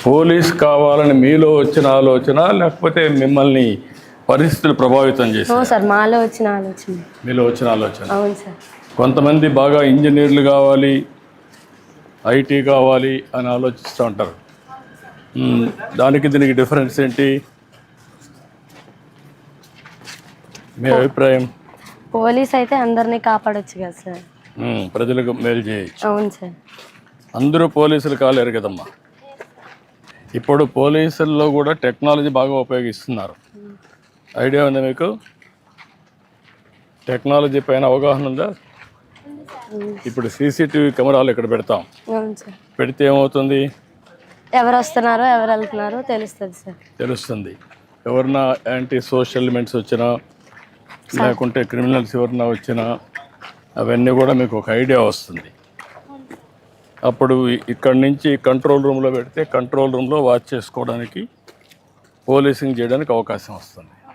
Police కావాలని మీలో వచ్చిన ఆలోచన, లేకపోతే మిమ్మల్ని పరిస్థితులు ప్రభావితం అవును చేశాయి? సార్, మాలో వచ్చిన ఆలోచన. మీలో వచ్చిన ఆలోచన. అవును సార్. కొంతమంది బాగా ఇంజనీర్లు కావాలి, ఐటీ కావాలి అని ఆలోచిస్తూ ఉంటారు. దానికి దీనికి డిఫరెన్స్ ఏంటి మీ అభిప్రాయం? పోలీస్ అయితే అందరినీ కాపాడొచ్చు కదా సార్. ప్రజలకు మేలు చేయొచ్చు. అవును సార్. అందరూ పోలీసులు కాలేరు కదమ్మా. ఇప్పుడు పోలీసుల్లో కూడా టెక్నాలజీ బాగా ఉపయోగిస్తున్నారు. ఐడియా ఉందా మీకు? టెక్నాలజీ పైన అవగాహన ఉందా? ఇప్పుడు సీసీటీవీ కెమెరాలు ఇక్కడ పెడతాం. అవును సార్. పెడితే ఏమవుతుంది? ఎవరు వస్తున్నారో ఎవరు వెళ్తున్నారో తెలుస్తుంది సార్. తెలుస్తుంది. ఎవరన్నా యాంటీ సోషల్ ఎలిమెంట్స్ వచ్చినా, లేకుంటే క్రిమినల్స్ ఎవరన్నా వచ్చినా, అవన్నీ కూడా మీకు ఒక ఐడియా వస్తుంది. అప్పుడు ఇక్కడి నుంచి కంట్రోల్ రూమ్లో పెడితే కంట్రోల్ రూమ్లో వాచ్ చేసుకోవడానికి, పోలీసింగ్ చేయడానికి అవకాశం వస్తుంది.